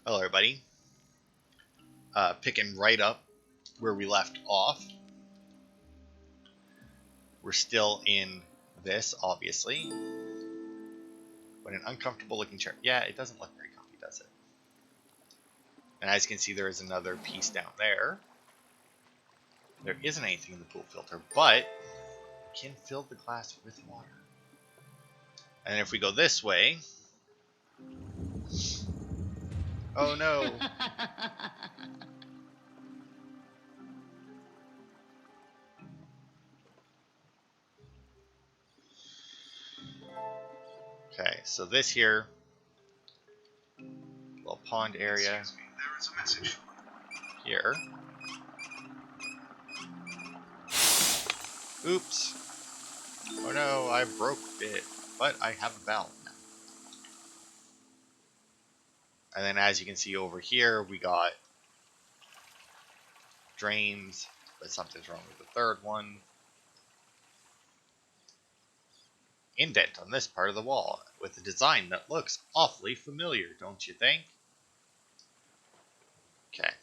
Hello, everybody. Picking right up where we left off. We're still in this, obviously. But an uncomfortable looking chair. Yeah, it doesn't look very comfy, does it? And as you can see, there is another piece down there. There isn't anything in the pool filter, but we can fill the glass with water. And if we go this way... Oh no! Okay, so this here, little pond area There is a message. here. Oops. Oh no, I broke it. But I have a valve now. And then as you can see over here, we got drains, but something's wrong with the third one. Indent on this part of the wall, with a design that looks awfully familiar, don't you think? Okay.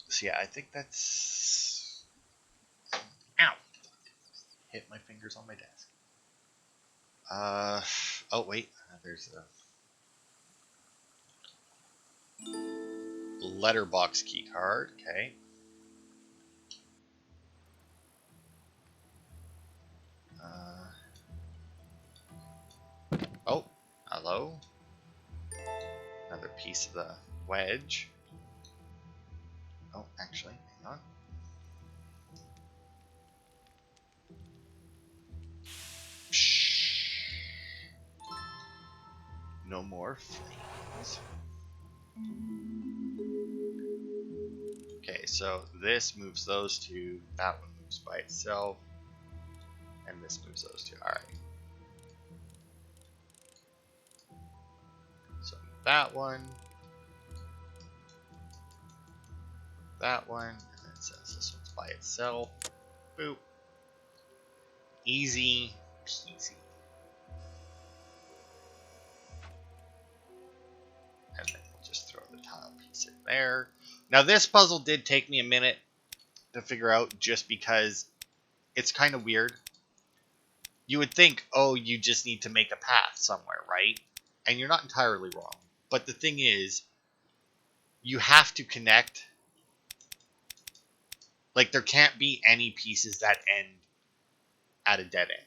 So yeah, I think that's... Ow! Hit my fingers on my desk. Oh wait, there's a letterbox key card. Okay. Oh, hello. Another piece of the wedge. Oh, actually, hang on. Shh. No more flames. Okay, so this moves those two. That one moves by itself. And this moves those two. Alright. So that one. That one. And then it says this one's by itself. Boop. Easy peasy. And then we'll just throw the tile piece in there. Now this puzzle did take me a minute to figure out just because it's kind of weird. You would think, oh, you just need to make a path somewhere, right? And you're not entirely wrong. But the thing is, you have to connect. Like, there can't be any pieces that end at a dead end.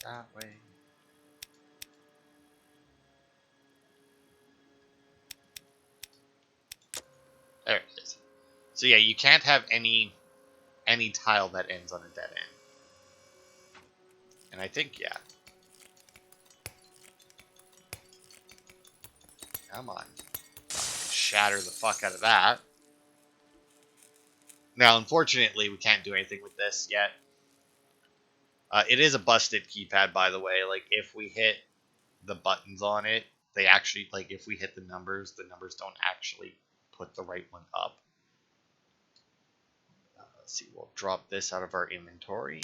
That way. There it is. So yeah, you can't have any tile that ends on a dead end. And I think, yeah. Come on. Shatter the fuck out of that. Now, unfortunately, we can't do anything with this yet. It is a busted keypad, by the way. Like, if we hit the buttons on it, they actually, like, if we hit the numbers don't actually put the right one up. Let's see, we'll drop this out of our inventory.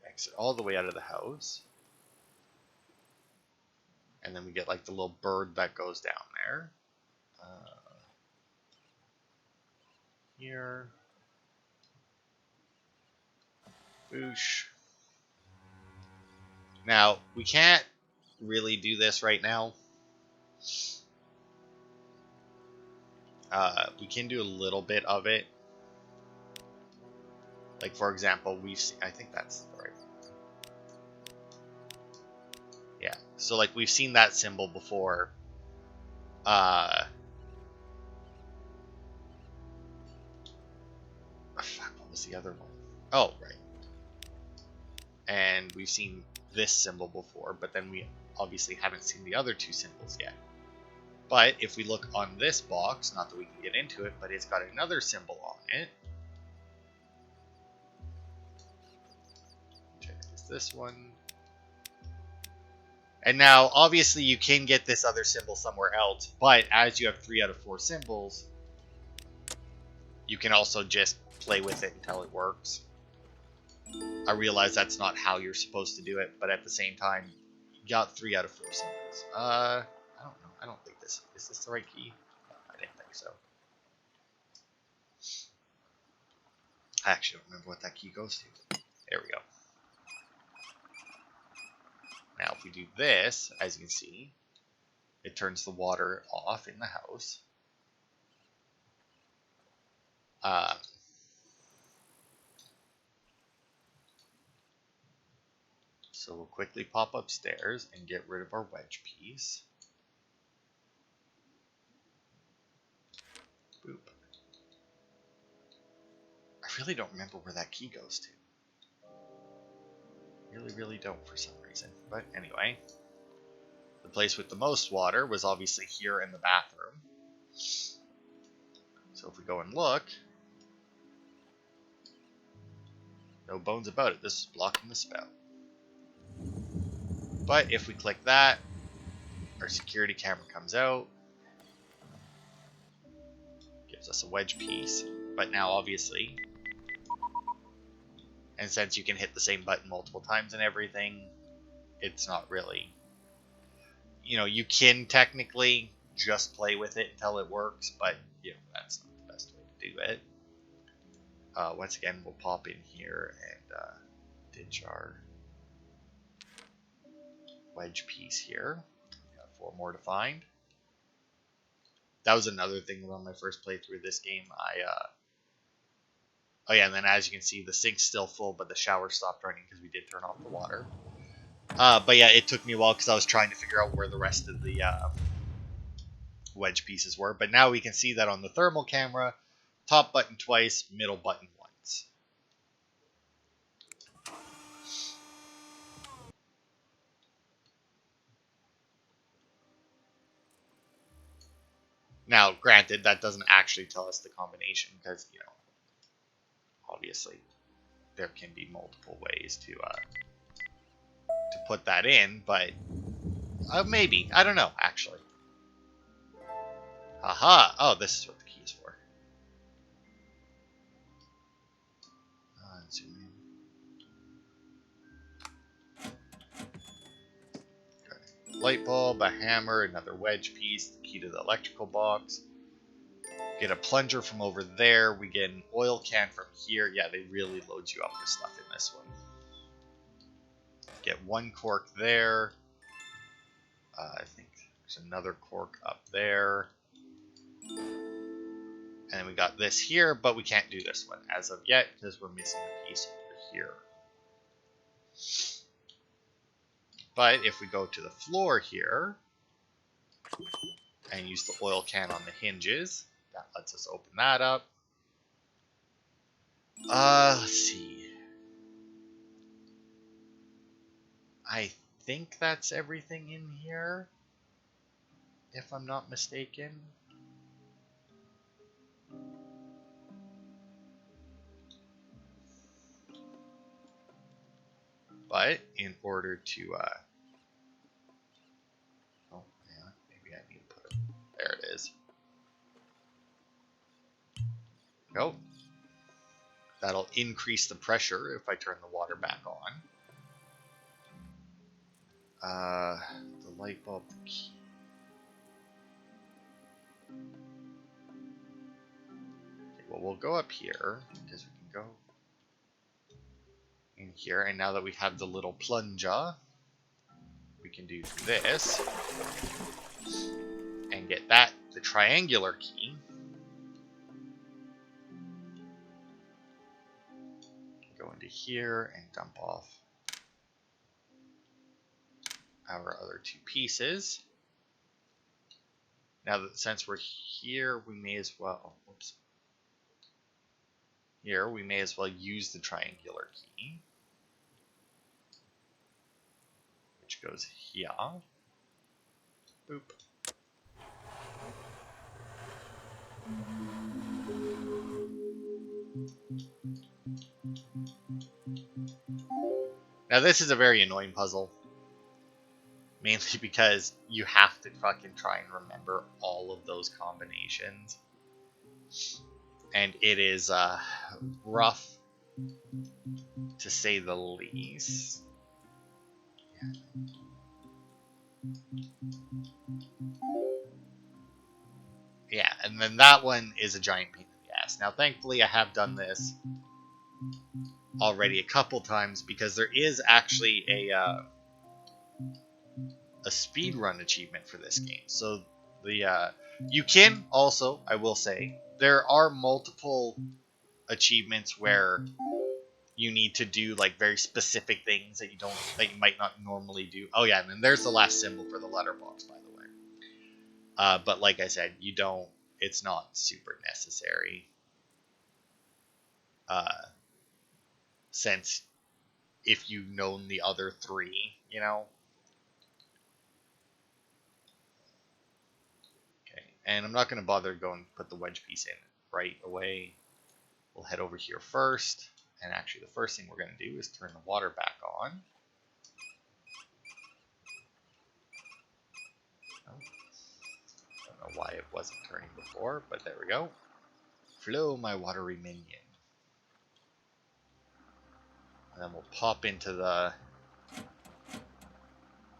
Exit all the way out of the house. And then we get, like, the little bird that goes down there. Here. Boosh. Now, we can't really do this right now. We can do a little bit of it. Like, for example, we've seen, I think that's the right one. Yeah, so, like, we've seen that symbol before. Fuck, what was the other one? Oh, right. And we've seen this symbol before, but then we obviously haven't seen the other two symbols yet. But if we look on this box, not that we can get into it, but it's got another symbol on it. Is this one? And now, obviously, you can get this other symbol somewhere else, but as you have 3 out of 4 symbols, you can also just play with it until it works. I realize that's not how you're supposed to do it, but at the same time, you got 3 out of 4 symbols. I don't know. I don't think this is this the right key? No, I didn't think so. I actually don't remember what that key goes to. There we go. Now, if we do this, as you can see, it turns the water off in the house. So we'll quickly pop upstairs and get rid of our wedge piece. Boop. I really don't remember where that key goes to. Really don't for some reason. But anyway, the place with the most water was obviously here in the bathroom. So if we go and look, no bones about it. This is blocking the spout. But if we click that, our security camera comes out, gives us a wedge piece. But now obviously, and since you can hit the same button multiple times and everything, it's not really, you know, you can technically just play with it until it works, but you know, that's not the best way to do it. Once again, we'll pop in here and ditch our wedge piece here. We got 4 more to find. That was another thing on my first playthrough of this game. Oh yeah, and then as you can see, the sink's still full, but the shower stopped running because we did turn off the water. But yeah, it took me a while because I was trying to figure out where the rest of the wedge pieces were. But now we can see that on the thermal camera, top button twice, middle button once. Now, granted, that doesn't actually tell us the combination because, you know, obviously there can be multiple ways to put that in, but maybe. I don't know, actually. Aha! Oh, this is what the key is for. Zoom in. Okay. Light bulb, a hammer, another wedge piece, the key to the electrical box. Get a plunger from over there. We get an oil can from here. Yeah, they really load you up with stuff in this one. Get 1 cork there. I think there's another cork up there. And then we got this here, but we can't do this one as of yet because we're missing a piece over here. But if we go to the floor here and use the oil can on the hinges, that lets us open that up. Let's see. I think that's everything in here, if I'm not mistaken. But in order to, oh yeah, maybe I need to put it, there it is. Go. That'll increase the pressure if I turn the water back on. The light bulb key. Okay, well, we'll go up here because we can go in here, and now that we have the little plunger, we can do this and get that, the triangular key. Go into here and dump off our other 2 pieces. Now that since we're here, we may as well, whoops. Here, we may as well use the triangular key. goes here. Boop. Now this is a very annoying puzzle. Mainly because you have to fucking try and remember all of those combinations. And it is rough, to say the least. Yeah, and then that one is a giant pain in the ass. Now, thankfully, I have done this already a couple times because there is actually a speedrun achievement for this game. So the you can also, I will say, there are multiple achievements where you need to do like very specific things that you might not normally do. Oh yeah, and then there's the last symbol for the letterbox, by the way. But like I said, you don't. It's not super necessary. Since if you've known the other three, you know. Okay, and I'm not going to bother going to put the wedge piece in right away. We'll head over here first, and actually the first thing we're going to do is turn the water back on. Oh, I don't know why it wasn't turning before, but there we go. Flow, my watery minion. And then we'll pop into the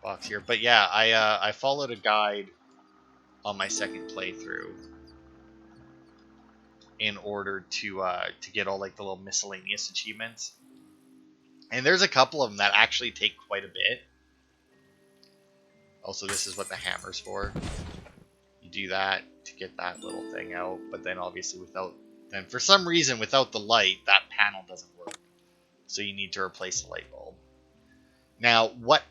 box here. But yeah, I followed a guide on my second playthrough in order to get all like the little miscellaneous achievements. And there's a couple of them that actually take quite a bit. Also, this is what the hammer's for. You do that to get that little thing out, but then obviously then for some reason without the light, that panel doesn't work. So you need to replace the light bulb. Now, what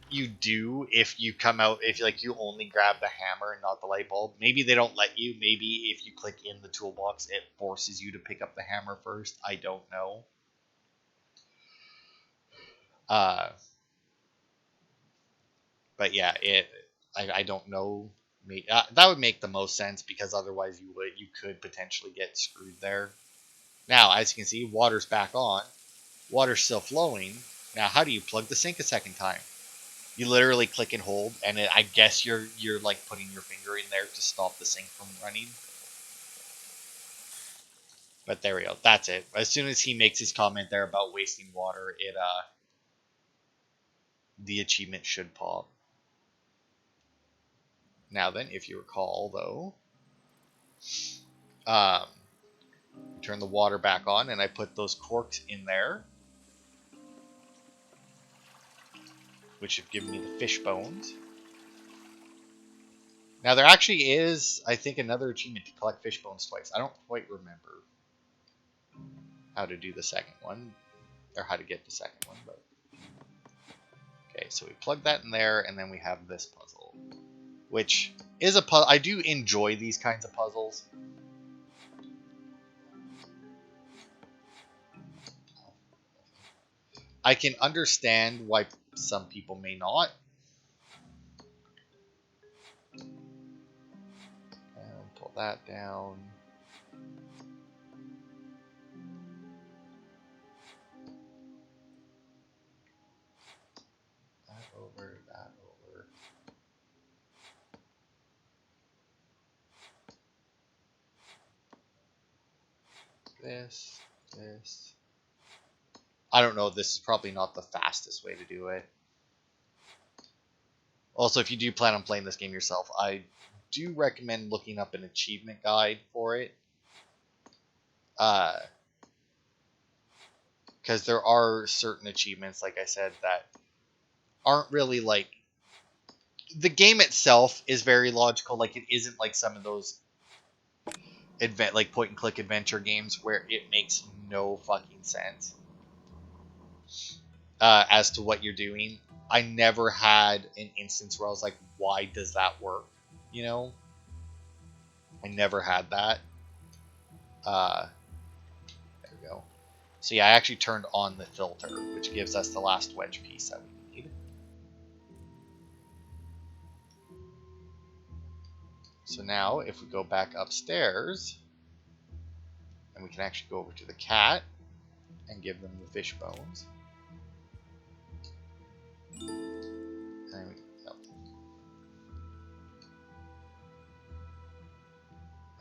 you do if you you only grab the hammer and not the light bulb, maybe they don't let you. Maybe if you click in the toolbox, it forces you to pick up the hammer first. I don't know. But yeah, I don't know. That would make the most sense because otherwise you could potentially get screwed there. Now, as you can see, water's back on. Water's still flowing. Now, how do you plug the sink a second time? You literally click and hold, and I guess you're like putting your finger in there to stop the sink from running. But there we go. That's it. As soon as he makes his comment there about wasting water, the achievement should pop. Now then, if you recall, though, turn the water back on, and I put those corks in there, which have given me the fish bones. Now, there actually is, I think, another achievement to collect fish bones twice. I don't quite remember how to do the second one, or how to get the second one, but... Okay, so we plug that in there, and then we have this puzzle, which is a puzzle. I do enjoy these kinds of puzzles. I can understand why some people may not. And pull that down. That over, that over. This. I don't know, this is probably not the fastest way to do it. Also, if you do plan on playing this game yourself, I do recommend looking up an achievement guide for it. Because there are certain achievements, like I said, that aren't really like... The game itself is very logical. Like, it isn't like some of those like point-and-click adventure games where it makes no fucking sense as to what you're doing. I never had an instance where I was like, why does that work? You know? I never had that. There we go. So yeah, I actually turned on the filter, which gives us the last wedge piece that we need. So now, if we go back upstairs, and we can actually go over to the cat and give them the fish bones. And, no.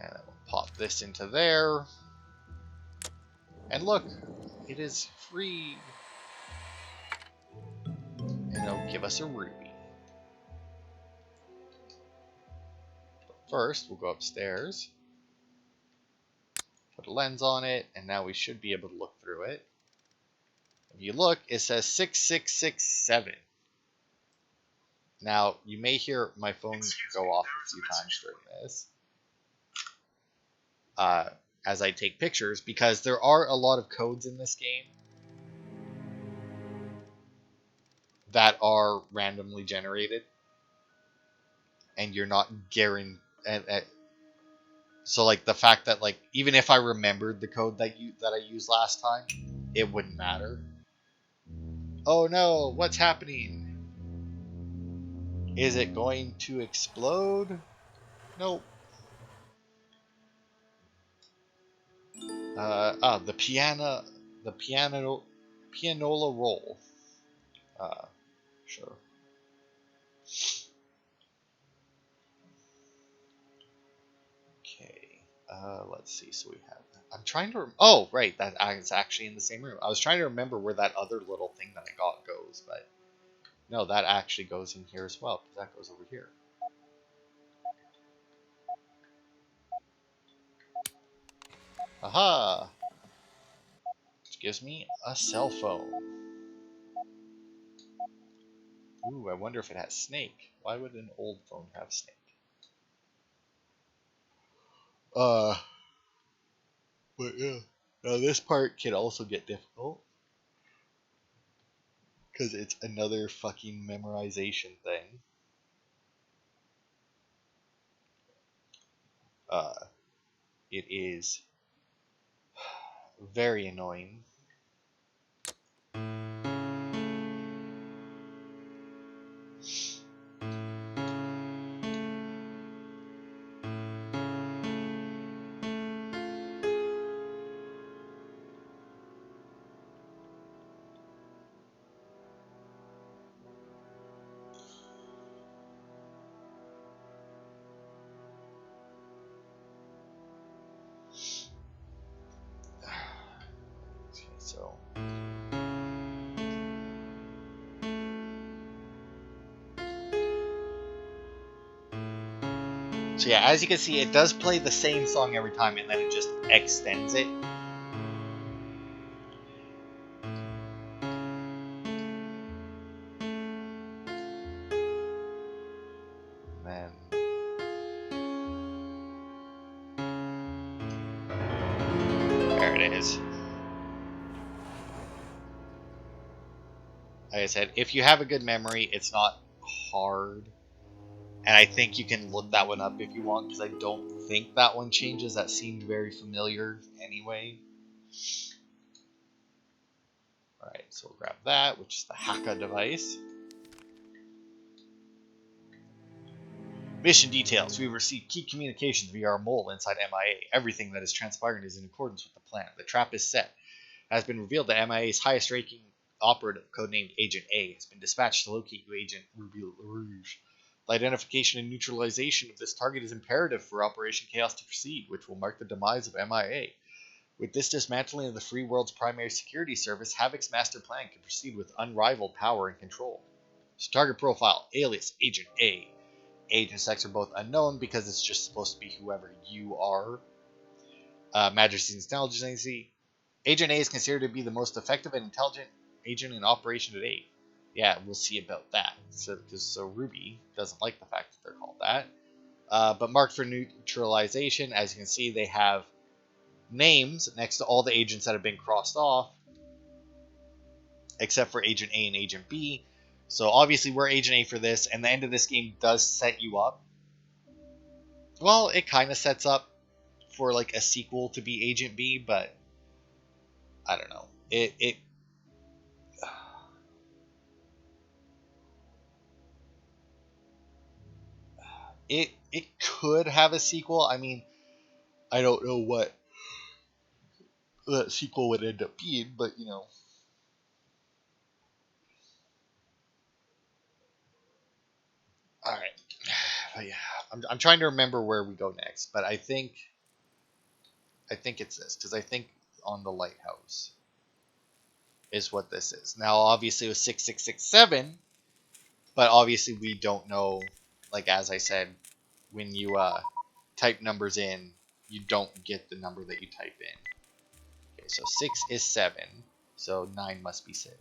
And then we'll pop this into there. And look, it is free. And it'll give us a ruby. But first, we'll go upstairs. Put a lens on it, and now we should be able to look through it. If you look, it says 6667. Now, you may hear my phone go off a few times during this as I take pictures, because there are a lot of codes in this game that are randomly generated, and you're not guaranteed. So, like, the fact that, like, even if I remembered the code that I used last time, it wouldn't matter. Oh no, what's happening? Is it going to explode? Nope. The pianola roll. Sure. Okay. Let's see. So we have. I'm trying to. Oh, right. That is actually in the same room. I was trying to remember where that other little thing that I got goes, but no, that actually goes in here as well, because that goes over here. Aha! Which gives me a cell phone. Ooh, I wonder if it has Snake. Why would an old phone have Snake? But yeah. Now this part can also get difficult, because it's another fucking memorization thing. It is very annoying. Okay, so yeah, as you can see, it does play the same song every time, and then it just extends it. And then there it is. Like I said, if you have a good memory, it's not hard. And I think you can look that one up if you want, because I don't think that one changes. That seemed very familiar anyway. Alright, so we'll grab that, which is the Haka device. Mission details. We've received key communications via our mole inside MIA. Everything that is transpiring is in accordance with the plan. The trap is set. It has been revealed that MIA's highest-ranking operative, codenamed Agent A, has been dispatched to locate you, Agent Ruby LaRouge. The identification and neutralization of this target is imperative for Operation Chaos to proceed, which will mark the demise of MIA. With this dismantling of the free world's primary security service, Havok's master plan can proceed with unrivaled power and control. So target profile, alias Agent A. Agent sex are both unknown because it's just supposed to be whoever you are. Majesty's Intelligence Agency. Agent A is considered to be the most effective and intelligent agent in operation to date. Yeah, we'll see about that. So Ruby doesn't like the fact that they're called that. But marked for neutralization, as you can see, they have names next to all the agents that have been crossed off, except for Agent A and Agent B. So obviously we're Agent A for this, and the end of this game does set you up. Well, it kind of sets up for like a sequel to be Agent B, but I don't know. it could have a sequel. I mean, I don't know what the sequel would end up being, but you know. All right. But yeah, I'm trying to remember where we go next, but I think it's this because I think on the lighthouse is what this is. Now, obviously, it was 6667, but obviously we don't know. Like as I said, when you type numbers in, you don't get the number that you type in. Okay, so 6 is 7, so 9 must be 6.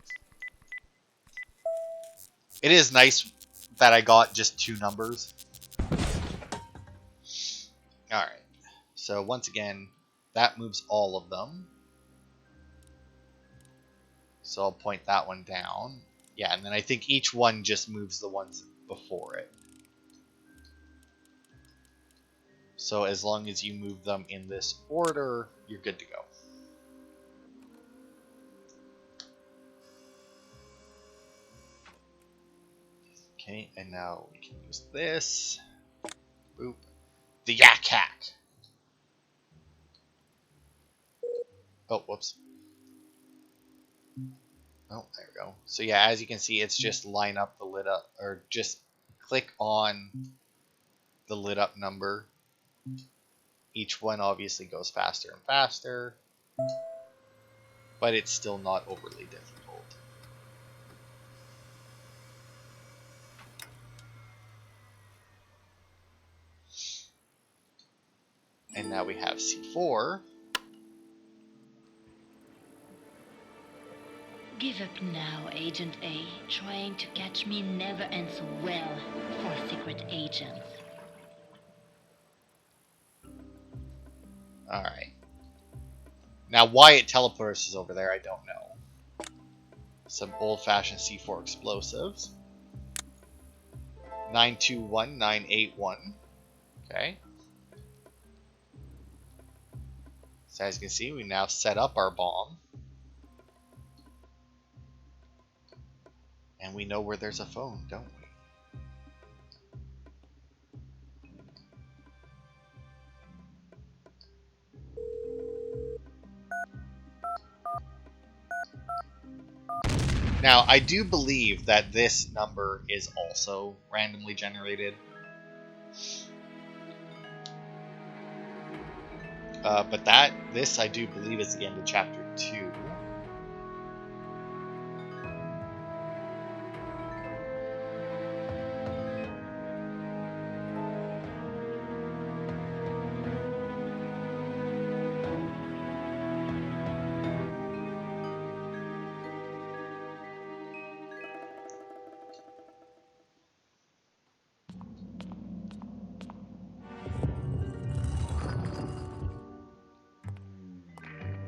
It is nice that I got just 2 numbers. Alright, so once again, that moves all of them. So I'll point that one down. Yeah, and then I think each one just moves the ones before it. So as long as you move them in this order, you're good to go. Okay, and now we can use this. Boop. The yak hack. Oh, whoops. Oh, there we go. So yeah, as you can see, it's just line up the lit up, or just click on the lit up number. Each one obviously goes faster and faster, but it's still not overly difficult. And now we have C4. Give up now, Agent A. Trying to catch me never ends well for secret agents. Alright. Now why it teleports is over there, I don't know. Some old-fashioned C4 explosives. 921981. Okay. So as you can see, we now set up our bomb. And we know where there's a phone, don't we? Now, I do believe that this number is also randomly generated. But this I do believe is the end of chapter 2.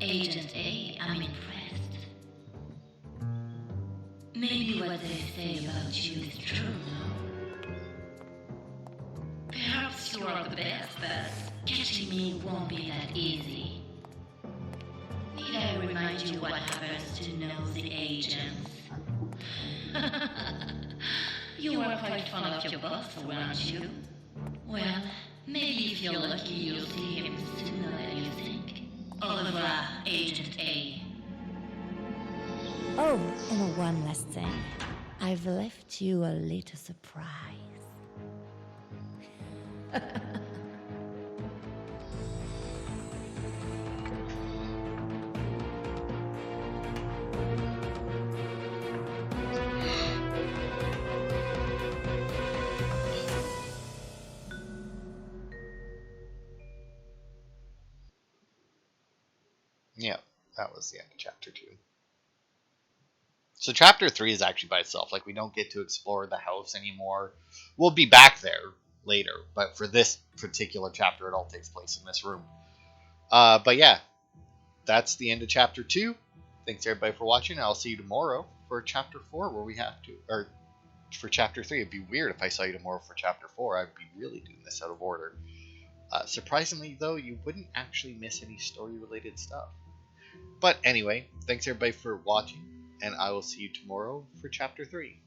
Agent A, I'm impressed. Maybe what they say about you is true, no? Perhaps you are the best, but catching me won't be that easy. Need I remind you what happens to nosy agents? You are quite fond of your boss, aren't you? Well, maybe if you're lucky, you'll see him sooner than you think. Au revoir, Agent A. Oh, and one last thing. I've left you a little surprise. Yeah, that was the end of chapter 2. So chapter 3 is actually by itself. Like, we don't get to explore the house anymore. We'll be back there later, but for this particular chapter, it all takes place in this room. But yeah, that's the end of chapter 2. Thanks everybody for watching. I'll see you tomorrow for chapter 4, where we have to, or for chapter 3. It'd be weird if I saw you tomorrow for chapter 4. I'd be really doing this out of order. Surprisingly, though, you wouldn't actually miss any story-related stuff. But anyway, thanks everybody for watching, and I will see you tomorrow for chapter 3.